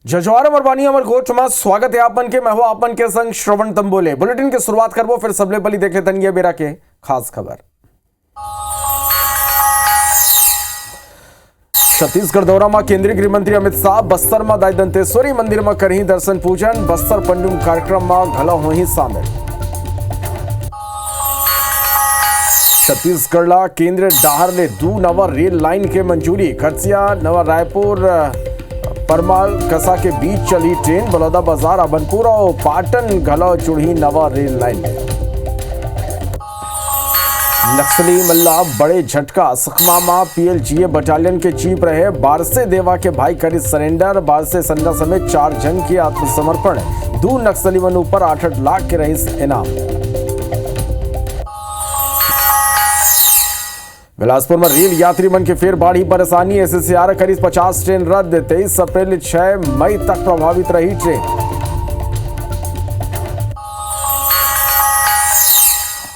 जजवार मरवानी अमर गोठ में स्वागत है आपन के। मैं हूं आपन के संग श्रवण तंबोले। बुलेटिन की शुरुआत करबो फिर सबले पहले देखे तनिया बेरा के खास खबर। छत्तीसगढ़ दौरा में केंद्रीय गृह मंत्री अमित शाह बस्तर में दाई दंतेश्वरी मंदिर में करही दर्शन पूजन। बस्तर पंडुम कार्यक्रम में घलो होही शामिल। छत्तीसगढ़ ला केंद्र डाहर ले 2 नवा रेल लाइन के मंजूरी। खरसिया नवा रायपुर परमाल कसा के बीच चली ट्रेन। बलौदा बाजार अबनपुर और पाटन घलो जुड़ी नवा रेल लाइन। नक्सली मल्ला बड़े झटका। सुकमा में पीएलजीए बटालियन के चीफ रहे बारसे देवा के भाई करी सरेंडर। बारसे सन्ना समेत 4 जन के आत्मसमर्पण। 2 नक्सली मन ऊपर 8 लाख के रईस इनाम। बिलासपुर में रेल यात्री मन के फिर बाढ़ी परेशानी। एसएससीआर करीब 50 ट्रेन रद्द। 23 अप्रैल 6 मई तक प्रभावित रही ट्रेन।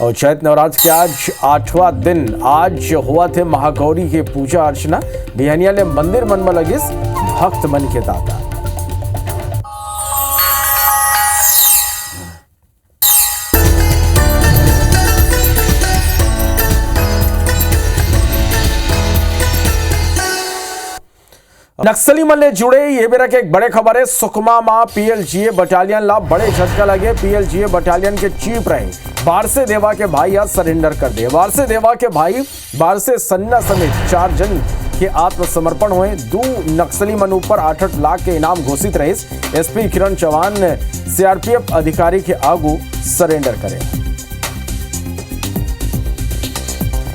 और चैत्र नवरात्र के आज 8वां दिन। आज हुआ थे महागौरी के पूजा अर्चना। बिहनिया ले मंदिर मन में लगिस भक्त मन के दाता। नक्सली मन ले जुड़े ये बेरा के एक बड़े खबर है। सुकमा में पीएलजीए बटालियन ला बड़े झटका लगे। पीएलजीए बटालियन के चीफ रहे बारसे देवा के भाई आज सरेंडर कर दिए। बारसे देवा के भाई बारसे सन्ना समेत 4 जन के आत्मसमर्पण हुए। 2 नक्सली मन ऊपर 8 लाख के इनाम घोषित रहे। एसपी किरण चौहान ने सीआरपीएफ अधिकारी के आगू सरेंडर करे।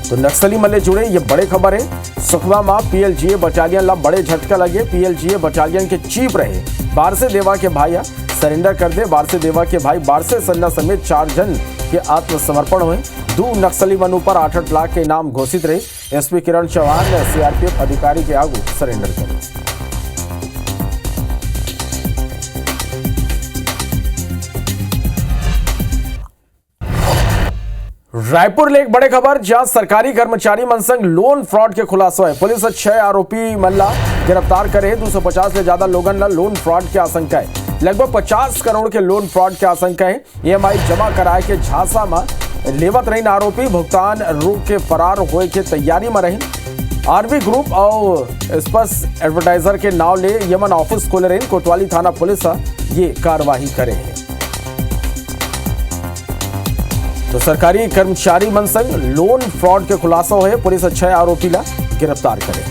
तो नक्सली मल्ले जुड़े ये बड़े खबर है। सुकमा में पीएलजीए बटालियन ला बड़े झटका लगे। पीएलजीए बटालियन के चीफ रहे बारसे देवा के भाई सरेंडर कर दे। बारसे देवा के भाई बारसे सन्ना समेत 4 जन के आत्मसमर्पण हुए। 2 नक्सली मन ऊपर 8 लाख के इनाम घोषित रहे। एसपी किरण चौहान ने सीआरपीएफ अधिकारी के आगू सरेंडर करे। रायपुर ले एक बड़े खबर जहां सरकारी कर्मचारी मन संग लोन फ्रॉड के खुलासा है। पुलिस 6 आरोपी मल्ला गिरफ्तार करे। 250 से ज्यादा लोगन ला लोन फ्रॉड की आशंका है। लगभग 50 करोड़ के लोन फ्रॉड की आशंका है। ईएमआई जमा कराए के झांसा में लेवत रही आरोपी भुगतान रोक के फरार होए के तैयारी में रही। आरबी ग्रुप और स्पर्श एडवर्टाइजर के नाव ले यमन ऑफिस खोले रही। कोतवाली थाना पुलिस ये कार्रवाई करे है। तो सरकारी कर्मचारी मन संग लोन फ्रॉड के खुलासा हुए। पुलिस 6 आरोपी ला गिरफ्तार करे।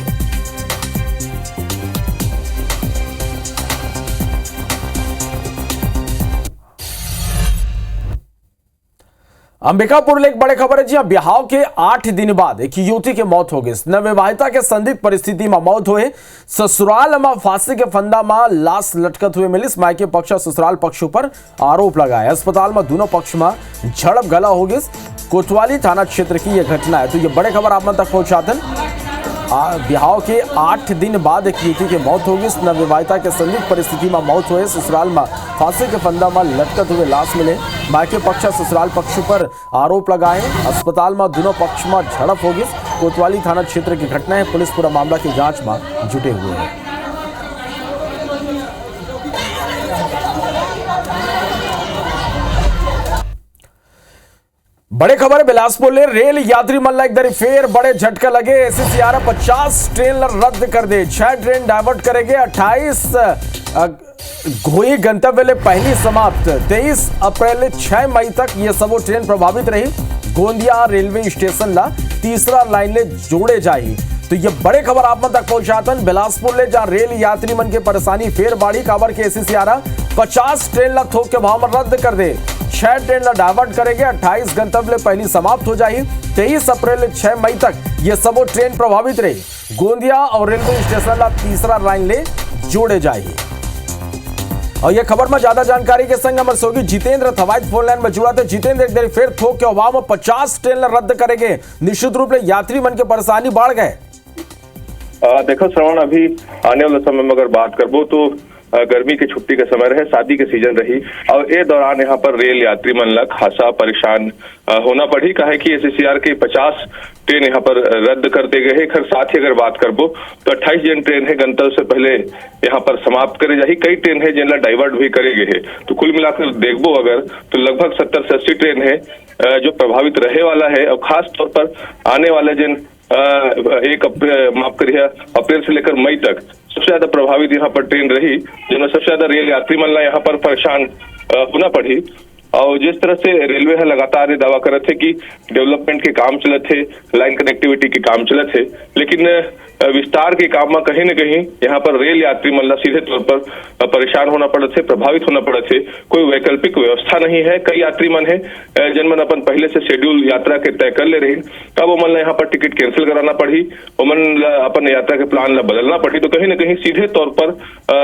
अंबिकापुर ले एक बड़े खबर है जी। बिहाव के 8 दिन बाद एक युवती की मौत हो गई। नवविवाहिता के संदिग्ध परिस्थिति में मौत हुए। ससुराल में फांसी के फंदा में लाश लटकत हुए मिली। मायके पक्ष ससुराल पक्ष पर आरोप लगाए। अस्पताल में दोनों पक्ष में झड़प गला हो गई। कोतवाली थाना क्षेत्र की यह घटना है। तो ये बड़े खबर आप तक पहुंचाते। बिहाव के 8 दिन बाद एक युवती की मौत होगी। नवविवाहिता के संदिग्ध परिस्थिति में मौत हुए। ससुराल में फांसी के फंदा में लटकत हुए लाश मिले। मायके पक्ष ससुराल पक्ष पर आरोप लगाए। अस्पताल में दोनों पक्ष में झड़प होगी। कोतवाली थाना क्षेत्र की घटना है। पुलिस पूरा मामला की जांच में जुटे हुए हैं। बड़े खबर बिलासपुर ले रेल यात्री मन एक दरी फेर बड़े झटका लगे। एसएससीआर 50 ट्रेन रद्द कर दे। 6 ट्रेन डाइवर्ट करेंगे। 28 घोई गंतव्य ले पहली समाप्त। 23 अप्रैल 6 मई तक ये सबो ट्रेन प्रभावित रही। गोंदिया रेलवे स्टेशन ला तीसरा लाइन ले जोड़े जाही। तो ये बड़े खबर आप तक पहुंचातन बिलासपुर ले जहां रेल यात्री मन के परेशानी फेर बाड़ी काबर के एसएससीआर 50 ट्रेन ला थोक के भाव में रद्द कर दे। 6 ट्रेन ला डाइवर्ट करेंगे। 28 गंतव्य पहली समाप्त हो जाएगी। 23 अप्रैल 6 मई तक ये सबो ट्रेन प्रभावित रही। गोंदिया और रेलवे स्टेशन ला तीसरा लाइन ले जोड़े जाएगी। और ये खबर में ज्यादा जानकारी के संग हमारे सोगी जितेंद्र थवाइत फोन लाइन में जुड़ा थे। जितेंद्र एक देर फिर थोक के अभाव में 50 ट्रेन रद्द करेंगे। निश्चित रूप से यात्री मन के परेशानी बढ़ गए। देखो श्रवण, अभी आने वाले समय में अगर बात करबो तो गर्मी के छुट्टी का समय रहे, शादी के सीजन रही और ए दौरान यहाँ पर रेल यात्री मन ला खासा परेशान होना पड़ी। कहे कि एससीआर के 50 ट्रेन यहाँ पर रद्द कर दे गए हैं। खैर साथ ही अगर बात करबो तो 28 जन ट्रेन है गंतव्य से पहले यहाँ पर समाप्त करे जाही, कई ट्रेन है जिनला डाइवर्ट भी करे गए है। तो कुल मिलाकर देखबो अगर तो लगभग 70 से 80 ट्रेन है जो प्रभावित रहे वाला है। और खास तौर पर आने वाले जिन अप्रैल से लेकर मई तक सबसे ज्यादा प्रभावित यहाँ पर ट्रेन रही, जिनमें सबसे ज्यादा रेल यात्री मन ला यहाँ पर परेशान होना पड़ी। और जिस तरह से रेलवे है लगातार ये दावा करत है कि डेवलपमेंट के काम चलत है, लाइन कनेक्टिविटी के काम चलत है, लेकिन विस्तार के काम में कहीं न कहीं यहाँ पर रेल यात्री मन ला सीधे तौर पर परेशान होना पड़त है, प्रभावित होना पड़त है। कोई वैकल्पिक व्यवस्था नहीं है। कई यात्री मन है जनमन अपन पहले से शेड्यूल यात्रा के तय कर ले रही, तब वो मन ला यहाँ पर टिकट कैंसिल कराना पड़ी, वो मन अपन यात्रा के प्लान ला बदलना पड़ी। तो कहीं न कहीं सीधे तौर पर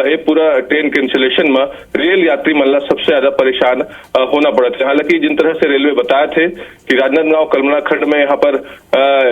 ये पूरा ट्रेन कैंसिलेशन में रेल यात्री मन ला सबसे ज्यादा परेशान होना पड़त है। हालांकि जिन तरह से रेलवे बताया थे कि राजनांदगांव कलमना खंड में यहाँ पर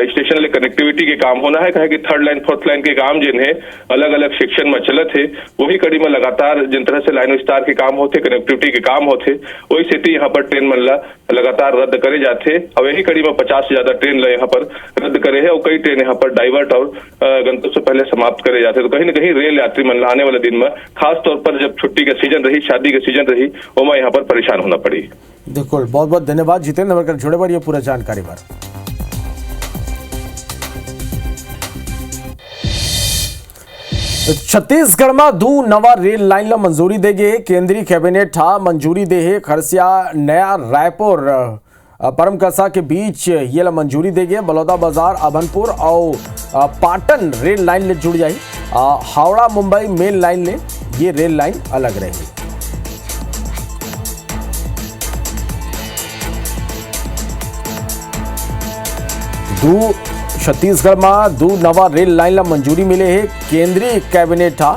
स्टेशन ले कनेक्टिविटी के काम होना है, कहे कि 3rd लाइन 4th लाइन के काम जिन है अलग अलग सेक्शन में चलत है, वही कड़ी में लगातार जिन तरह से लाइन विस्तार के काम होते, कनेक्टिविटी के काम होते, वही स्थिति यहाँ पर ट्रेन मन ला लगातार रद्द करे जाते। और यही कड़ी में 50 से ज्यादा ट्रेन ला यहाँ पर रद्द करे है और कई ट्रेन यहाँ पर डाइवर्ट और गंतव्य से पहले समाप्त करे जाते। तो कहीं न कहीं रेल यात्री मन ला आने वाले दिन में खास तौर पर जब छुट्टी का सीजन रही, शादी का सीजन रही, वो मैं यहाँ पर परेशान होना पड़ी। बिल्कुल, बहुत बहुत धन्यवाद जितेंद्र वर्कर जुड़े पर ये पूरा जानकारी पर। छत्तीसगढ़ में 2 नवा रेल लाइन ला मंजूरी देगे। केंद्रीय कैबिनेट हा मंजूरी दे है। खरसिया नया रायपुर परमकसा के बीच ये ला मंजूरी देगे। बलौदा बाजार अभनपुर और पाटन रेल लाइन ले जुड़ जाही। हावड़ा मुंबई मेन लाइन ले ये रेल लाइन अलग रहेगी। छत्तीसगढ़ में 2 नवा रेल लाइन ला मंजूरी मिले है। केंद्रीय कैबिनेट हा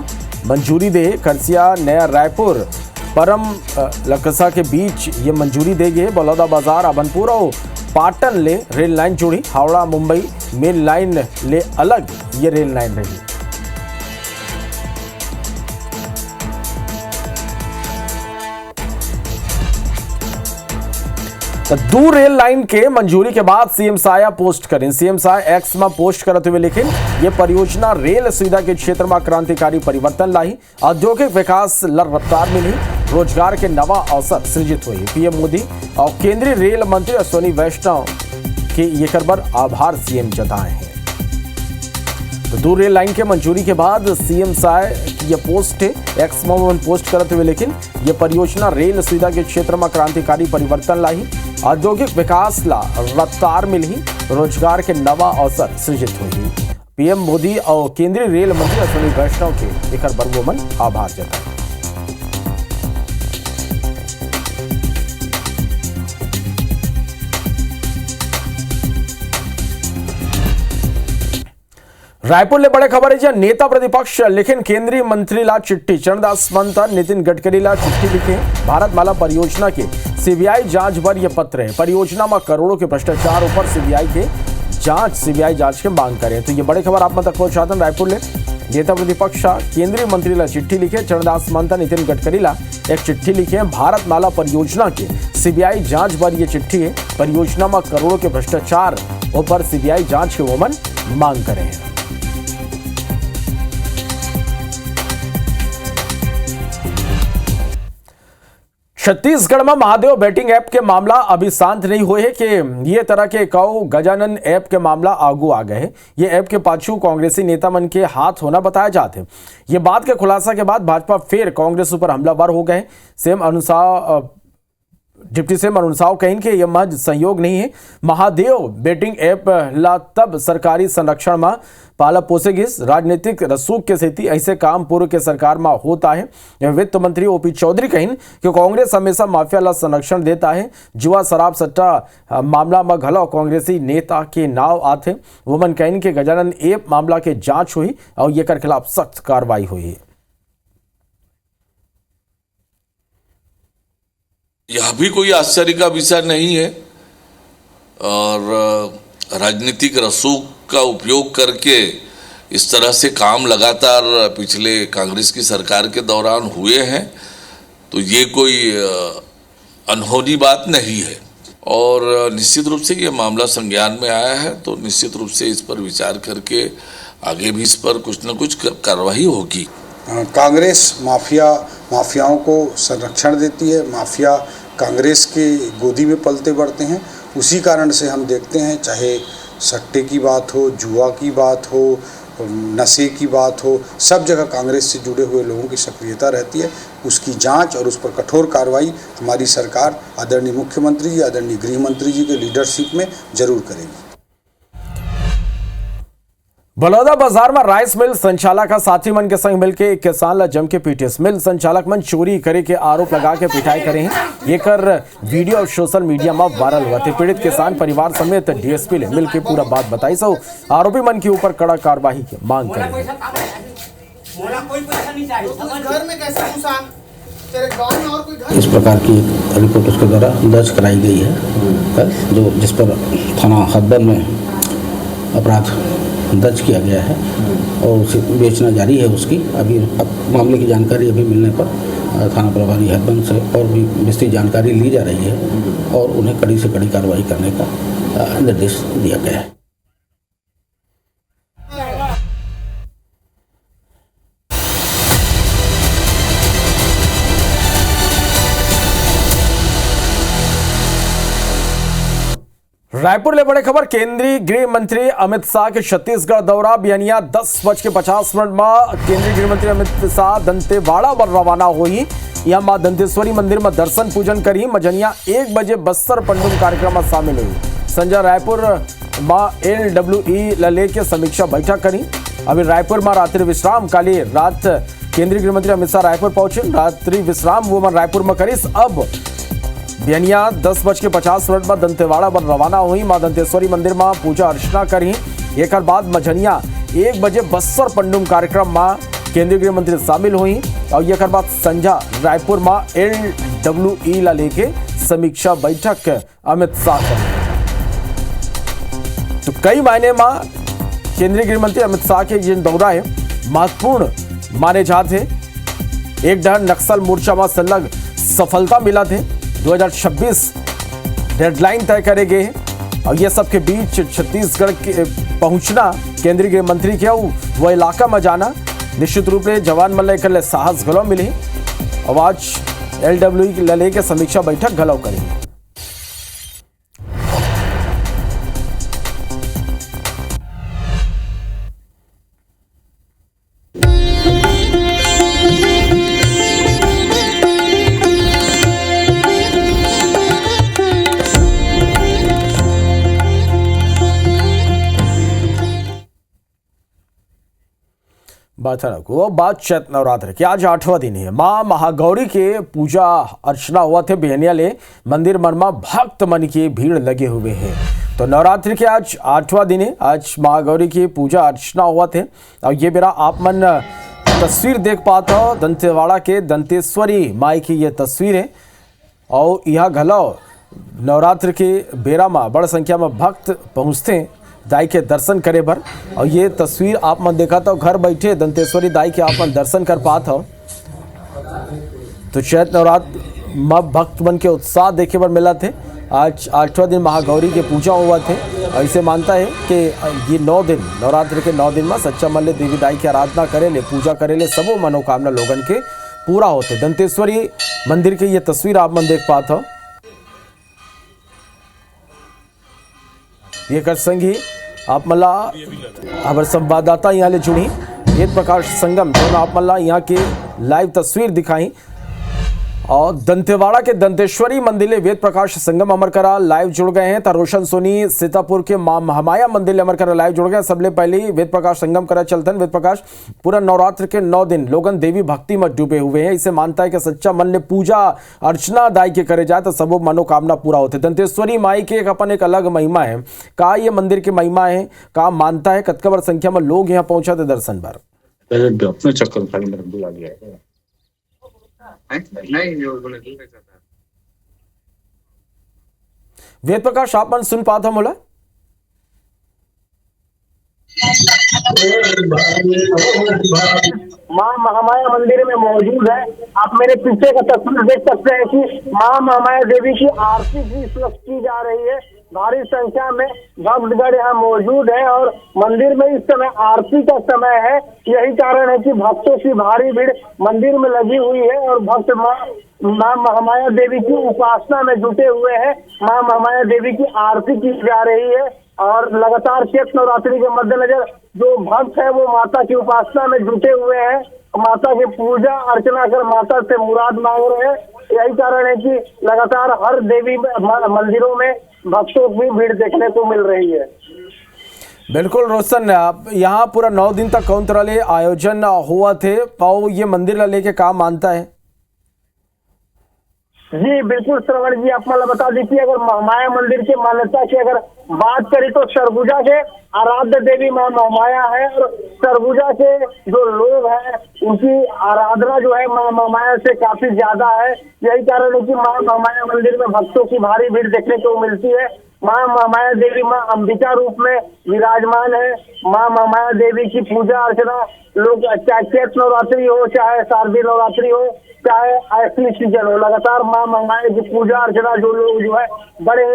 मंजूरी दे। खरसिया नया रायपुर परम लकसा के बीच ये मंजूरी देगी। बलौदा बाजार अभनपुर और पाटन ले रेल लाइन जुड़ी। हावड़ा मुंबई मेन लाइन ले अलग ये रेल लाइन रही। दो रेल लाइन के मंजूरी के बाद सीएम साया पोस्ट करें। सीएम साया एक्स में पोस्ट करते हुए लिखे, ये परियोजना रेल सुविधा के क्षेत्र में क्रांतिकारी परिवर्तन लाई, औद्योगिक विकास रफ्तार मिली, रोजगार के नवा अवसर सृजित हुए। पीएम मोदी और केंद्रीय रेल मंत्री अश्विनी वैष्णव के ये कर आभार सीएम जताए हैं। तो 2 रेल लाइन के मंजूरी के बाद सीएम साय की यह पोस्ट है, एक्स में पोस्ट करते हुए लेकिन ये परियोजना रेल सुविधा के क्षेत्र में क्रांतिकारी परिवर्तन लाई, औद्योगिक विकास ला रफ्तार मिली, रोजगार के नवा अवसर सृजित हुई। पीएम मोदी और केंद्रीय रेल मंत्री अश्विनी वैष्णव के एक बरगोमन आभार जताए। रायपुर ले बड़े खबर है जहां नेता प्रतिपक्ष लेकिन केंद्रीय मंत्री ला चिट्ठी। चरणदास महंत नितिन गडकरी ला चिट्ठी लिखे। भारतमाला परियोजना के सीबीआई जांच पर यह पत्र है। परियोजना में करोड़ों के भ्रष्टाचार ऊपर सीबीआई जांच की मांग करें। तो ये बड़े खबर आप तक पहुंचाते हैं। रायपुर ले नेता प्रतिपक्ष केंद्रीय मंत्री ला चिट्ठी लिखे। चरणदास महंत नितिन गडकरी ला एक चिट्ठी लिखे। भारतमाला परियोजना के सीबीआई जांच पर यह चिट्ठी है। परियोजना में करोड़ों के भ्रष्टाचार ऊपर सीबीआई जांच की वोमन मांग करें। छत्तीसगढ़ में महादेव बैटिंग ऐप के मामला अभी शांत नहीं हुए है कि ये तरह के कौ गजानन ऐप के मामला आगू आ गए हैं। ये ऐप के पाछू कांग्रेसी नेता मन के हाथ होना बताया जाते हैं। ये बात के खुलासा के बाद भाजपा फिर कांग्रेस ऊपर हमलावर हो गए। डिप्टी सीएम अरुण साव कहें कि यह महज संयोग नहीं है। महादेव बैटिंग ऐप ला तब सरकारी संरक्षण में पाला पोसेगिस राजनीतिक रसूख के स्थिति ऐसे काम पूर्व के सरकार में होता है। वित्त मंत्री ओपी चौधरी कहें कि कांग्रेस हमेशा माफिया ला संरक्षण देता है। जुआ शराब सट्टा मामला में घलो कांग्रेसी नेता के नाव आते। वोमन कहें कि गजानन ऐप मामला के जांच हुई और ये कर खिलाफ सख्त कार्रवाई हुई। यह भी कोई आश्चर्य का विषय नहीं है और राजनीतिक रसूख का उपयोग करके इस तरह से काम लगातार पिछले कांग्रेस की सरकार के दौरान हुए हैं, तो ये कोई अनहोनी बात नहीं है। और निश्चित रूप से ये मामला संज्ञान में आया है, तो निश्चित रूप से इस पर विचार करके आगे भी इस पर कुछ न कुछ कार्रवाई होगी। कांग्रेस माफियाओं को संरक्षण देती है, माफिया कांग्रेस के गोदी में पलते बढ़ते हैं। उसी कारण से हम देखते हैं, चाहे सट्टे की बात हो, जुआ की बात हो, नशे की बात हो, सब जगह कांग्रेस से जुड़े हुए लोगों की सक्रियता रहती है। उसकी जांच और उस पर कठोर कार्रवाई हमारी सरकार आदरणीय मुख्यमंत्री जी, आदरणीय गृह मंत्री जी के लीडरशिप में जरूर करेगी। बलौदा बाजार में राइस मिल संचालक का साथी मन के संग मिलकर एक किसान ला जम के पीटे। मिल संचालक मन चोरी करे के आरोप लगा के पिटाई करे हैं। ये कर वीडियो सोशल मीडिया में वायरल हुआ थे। पीड़ित किसान परिवार समेत डीएसपी ने मिलकर पूरा बात बताई। सो आरोपी मन के ऊपर कड़ा कार्रवाई की मांग करे। इस प्रकार की रिपोर्ट उसके द्वारा दर्ज कराई गई है, जो जिस पर थाना हदबन में अपराध दर्ज किया गया है और उसे बेचना जारी है उसकी। अभी मामले की जानकारी अभी मिलने पर थाना प्रभारी हदबन से और भी विस्तृत जानकारी ली जा रही है और उन्हें कड़ी से कड़ी कार्रवाई करने का निर्देश दिया गया है। रायपुर ले बड़े खबर। केंद्रीय गृह मंत्री अमित शाह के छत्तीसगढ़ दौरा बियनिया 10:50 में केंद्रीय गृह मंत्री अमित शाह दंतेवाड़ा पर रवाना हुई। यहां मां दंतेश्वरी मंदिर में दर्शन पूजन करी। मजनिया 1 बजे बस्तर पंडुम कार्यक्रम में शामिल हुई। संजय रायपुर मां LWE लले के समीक्षा बैठक करी। अभी रायपुर में रात्रि विश्राम काली रात केंद्रीय गृह मंत्री अमित शाह रायपुर पहुंचे। रात्रि विश्राम वो मन रायपुर में करीस। अब बियनिया 10:50 में दंतेवाड़ा पर रवाना हुई। मां दंतेश्वरी मंदिर में पूजा अर्चना करी। एक बाद मझनिया 1 बजे बस्तर पंडुम कार्यक्रम में केंद्रीय गृह मंत्री शामिल हुई और एक बाद संझा रायपुर में LWE ला लेके समीक्षा बैठक अमित शाह करी। तो कई मायने में केंद्रीय गृह मंत्री अमित शाह के जिन दौरा है महत्वपूर्ण माने जाते। एक डर नक्सल मोर्चा में संलग्न सफलता मिला थे। 2026 डेडलाइन तय करे गए हैं और ये सब के बीच छत्तीसगढ़ के पहुंचना केंद्रीय गृह मंत्री के वो इलाका में जाना निश्चित रूप से जवान मन ले साहस घलो मिली। और आज LWE लले के समीक्षा बैठक घलो करी। बात चैत्र नवरात्र की आज 8वां दिन है। मां महागौरी के पूजा अर्चना हुआ थे। बेहनिया ले मंदिर मनमा भक्त मन की भीड़ लगे हुए हैं। तो नवरात्रि के आज 8वां दिन है। आज महागौरी की पूजा अर्चना हुआ थे और ये मेरा आप मन तस्वीर देख पाते हो। दंतेवाड़ा के दंतेश्वरी माई की ये तस्वीर है और यह घलो नवरात्र के बेरा में बड़ संख्या में भक्त पहुँचते हैं दाई के दर्शन करे बर। और ये तस्वीर आप मन देखा तो घर बैठे दंतेश्वरी दाई के आप मन दर्शन कर पात हो। तो चैत्र नवरात्र में भक्त मन के उत्साह देखे बर मिला थे। आज 8वां दिन महागौरी के पूजा हुआ थे। ऐसे मानता है कि ये 9 दिन नवरात्र के 9 दिन में सच्चा मन ले देवी दाई की आराधना करे ले पूजा करे ले सबो मनोकामना लोगन के पूरा होते। दंतेश्वरी मंदिर की ये तस्वीर आप मन देख पाते हो। ये कर संगी आप मल्ला हमारे संवाददाता यहाँ ले जुड़ी वेद प्रकाश संगम जो आप मल्ला यहाँ की लाइव तस्वीर दिखाई। और दंतेवाड़ा के दंतेश्वरी मंदिर ले वेद प्रकाश संगम अमर करा लाइव जुड़ गए हैं। तो रोशन सोनी सीतापुर के मां महामाया मंदिर ले अमर करा लाइव जुड़ गए। सबले पहले वेद प्रकाश संगम करा चलतन। वेद प्रकाश पूरा नवरात्र के 9 दिन लोगन देवी भक्ति में डूबे हुए हैं। इसे मानता है कि सच्चा मन ले पूजा अर्चना दाई के करे जाए तो सबो मनोकामना पूरा होते। दंतेश्वरी माई के अपन एक अलग महिमा है। का ये मंदिर की महिमा है, का मानता है कतका बड़ संख्या में लोग यहाँ पहुंचा थे दर्शन पर। वेद प्रकाश आप मन सुन पात हम बोला। माँ महामाया मंदिर में मौजूद है। आप मेरे पीछे का तस्वीर देख सकते हैं कि माँ महामाया देवी की आरती भी इस वक्त की जा रही है। भारी संख्या में भक्तगण यहाँ मौजूद है और मंदिर में इस समय आरती का समय है। यही कारण है कि भक्तों की भारी भीड़ मंदिर में लगी हुई है और भक्त माँ महामाया देवी की उपासना में जुटे हुए हैं। माँ महामाया देवी की आरती की जा रही है और लगातार चैत्र नवरात्रि के मद्देनजर जो भक्त है वो माता की उपासना में जुटे हुए हैं। माता की पूजा अर्चना कर माता से मुराद मांग रहे हैं। यही कारण है कि लगातार हर देवी मंदिरों में भक्तों की भीड़ देखने को मिल रही है। बिल्कुल रोशन, यहाँ पूरा 9 दिन तक कौन तरह आयोजन हुआ थे और ये मंदिर ला लेके काम मानता है? जी बिल्कुल श्रवण जी, आप मतलब बता दीजिए, अगर महामाया मंदिर की मान्यता की अगर बात करें तो सरगुजा के आराध्य देवी माँ महामाया है और सरगुजा के जो लोग हैं उनकी आराधना जो है माँ महामाया से काफी ज्यादा है। यही कारण है कि माँ महामाया मंदिर में भक्तों की भारी भीड़ देखने को मिलती है। माँ महामाया देवी माँ अंबिका रूप में विराजमान है। माँ महामाया देवी की पूजा अर्चना लोग चाहे चैत्र नवरात्रि हो, चाहे शारदीय नवरात्रि हो, चाहे ऐसी सीजन हो, लगातार माँ महामाया की पूजा अर्चना जो लोग जो है बड़े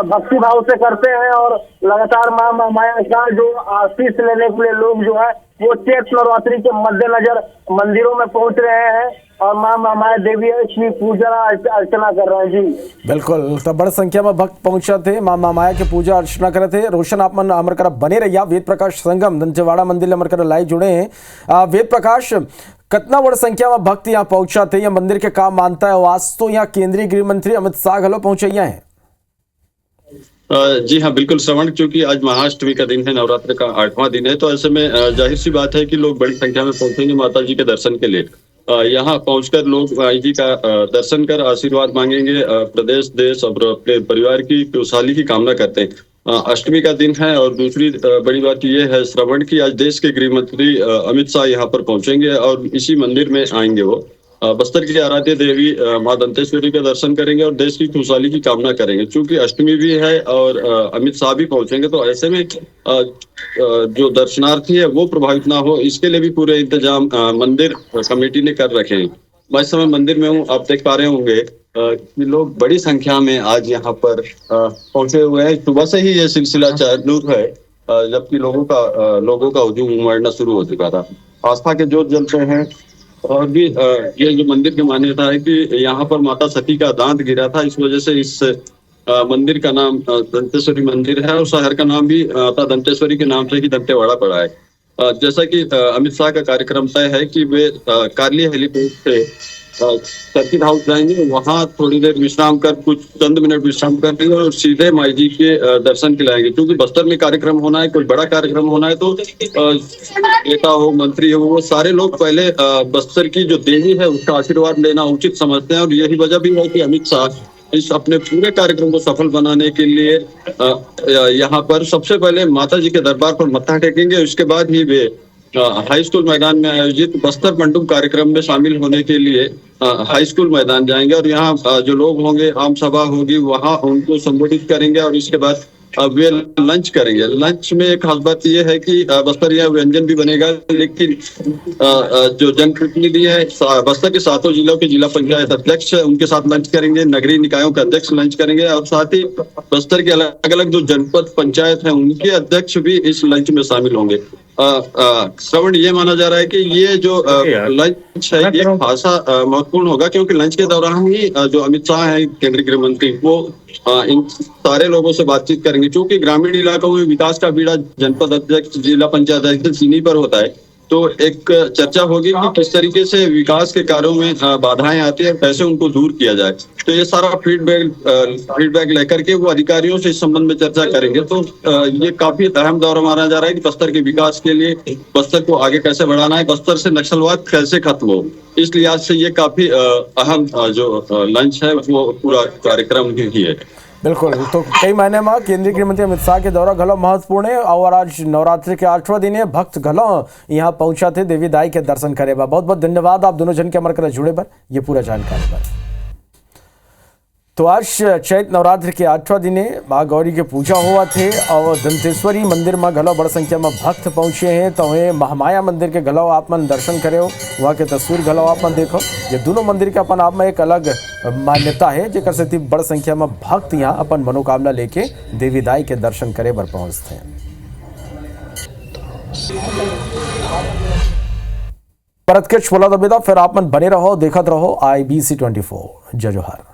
भक्ति भाव से करते हैं और लगातार माँ महामाया का जो आशीष लेने के लिए लोग जो है वो चैत्र नवरात्रि के मद्देनजर मंदिरों में पहुंच रहे हैं और माँ महामाया देवी की पूजा अर्चना कर रहे हैं। जी बिल्कुल, तो बड़ी संख्या में भक्त पहुंचा थे, माँ महामाया की पूजा अर्चना करे थे। रोशन आप मन अमर कर बने रहिया। वेद प्रकाश संगम दंतेवाड़ा मंदिर अमर कर लाइव जुड़े हैं। वेद प्रकाश, कितना बड़ी संख्या में भक्त यहाँ पहुंचा थे, यह मंदिर के काम मानता है। आज तो यहाँ केंद्रीय गृह मंत्री अमित शाह घलो पहुंचे हैं। जी हाँ बिल्कुल श्रवण, क्योंकि आज महाअष्टमी का दिन है, नवरात्र का 8वां दिन है, तो ऐसे में जाहिर सी बात है कि लोग बड़ी संख्या में पहुंचेंगे माता जी के दर्शन के लिए। यहाँ पहुंचकर लोग माई जी का दर्शन कर आशीर्वाद मांगेंगे, प्रदेश देश और अपने परिवार की खुशहाली की कामना करते हैं। अष्टमी का दिन है और दूसरी बड़ी बात यह है श्रवण की आज देश के गृह मंत्री अमित शाह यहाँ पर पहुंचेंगे और इसी मंदिर में आएंगे। वो बस्तर की आराध्य देवी माँ दंतेश्वरी का दर्शन करेंगे और देश की खुशहाली की कामना करेंगे। क्योंकि अष्टमी भी है और अमित शाह भी पहुंचेंगे, तो ऐसे में जो दर्शनार्थी है वो प्रभावित ना हो, इसके लिए भी पूरे इंतजाम मंदिर कमेटी ने कर रखे हैं। मैं इस समय मंदिर में हूँ, आप देख पा रहे होंगे कि लोग बड़ी संख्या में आज यहाँ पर पहुंचे हुए हैं। सुबह से ही ये सिलसिला चालू है, जबकि लोगों का हुजूम उमड़ना शुरू हो चुका था। आस्था के जोत जलते हैं और भी ये जो मंदिर की मान्यता है कि यहाँ पर माता सती का दांत गिरा था, इस वजह से इस मंदिर का नाम दंतेश्वरी मंदिर है और शहर का नाम भी माता दंतेश्वरी के नाम से ही दंतेवाड़ा पड़ा है। जैसा कि अमित शाह का कार्यक्रम तय है कि वे कार्ली हेलीपैड से सर्किट हाउस जाएंगे, वहां थोड़ी देर विश्राम कर कुछ चंद मिनट विश्राम करेंगे और सीधे माई जी के दर्शन के लाएंगे। क्योंकि बस्तर में कार्यक्रम होना है, कोई बड़ा कार्यक्रम होना है, तो नेता हो मंत्री हो वो सारे लोग पहले बस्तर की जो देवी है उसका आशीर्वाद लेना उचित समझते हैं। और यही वजह भी है कि अमित शाह इस अपने पूरे कार्यक्रम को सफल बनाने के लिए यहाँ पर सबसे पहले माता जी के दरबार पर मत्था टेकेंगे। उसके बाद ही वे हाई स्कूल मैदान में आयोजित बस्तर मंडूप कार्यक्रम में शामिल होने के लिए हाई स्कूल मैदान जाएंगे और यहाँ जो लोग होंगे, आम सभा होगी, वहां उनको संबोधित करेंगे और इसके बाद वे लंच करेंगे। लंच में एक खास बात यह है कि बस्तर यह व्यंजन भी बनेगा, लेकिन जो जनप्रतिनिधि है बस्तर के 7 जिलों के जिला पंचायत अध्यक्ष उनके साथ लंच करेंगे, नगरीय निकायों के अध्यक्ष लंच करेंगे और साथ ही बस्तर के अलग अलग जो जनपद पंचायत है उनके अध्यक्ष भी इस लंच में शामिल होंगे। श्रवण, ये माना जा रहा है कि ये जो लंच है ये खासा महत्वपूर्ण होगा, क्योंकि लंच के दौरान ही जो अमित शाह है केंद्रीय गृह मंत्री वो इन सारे लोगों से बातचीत करेंगे। क्योंकि ग्रामीण इलाकों में विकास का बीड़ा जनपद अध्यक्ष, जिला पंचायत अध्यक्ष इन्हीं पर होता है, तो एक चर्चा होगी कि किस तरीके से विकास के कार्यों में बाधाएं आती है, कैसे उनको दूर किया जाए। तो ये सारा फीडबैक लेकर के वो अधिकारियों से इस संबंध में चर्चा करेंगे। तो ये काफी अहम दौर माना जा रहा है कि बस्तर के विकास के लिए बस्तर को आगे कैसे बढ़ाना है, बस्तर से नक्सलवाद कैसे खत्म हो। इस लिहाज से ये काफी अहम जो लंच है वो पूरा कार्यक्रम ही है। बिल्कुल, तो कई महीने में केंद्रीय गृह मंत्री अमित शाह के दौरा घलो महत्वपूर्ण है और आज नवरात्रि के 8वां दिन है। भक्त घलो यहाँ पहुंचा थे देवी दाई के दर्शन करे। बहुत बहुत धन्यवाद आप दोनों जन के हमारे जुड़े पर ये पूरा जानकारी पर। तो आज चैत नवरात्र के 8वां दिने माँ गौरी के पूजा हुआ थे और दंतेश्वरी मंदिर में घलो बड़ संख्या में भक्त पहुंचे हैं। तो वहीं महामाया मंदिर के घलो आप मन दर्शन करे हो, वहाँ के तस्वीर घलो आप मन देखो। ये दोनों मंदिर के अपन आप में एक अलग मान्यता है, जेकर से बड़ संख्या में भक्त यहाँ अपन मनोकामना लेके देवी दाई के दर्शन करे बर पहुँचते हैं। परत के छोला दबेदा फिर आप मन बने रहो, देखत रहो IBC 24। जय जोहार।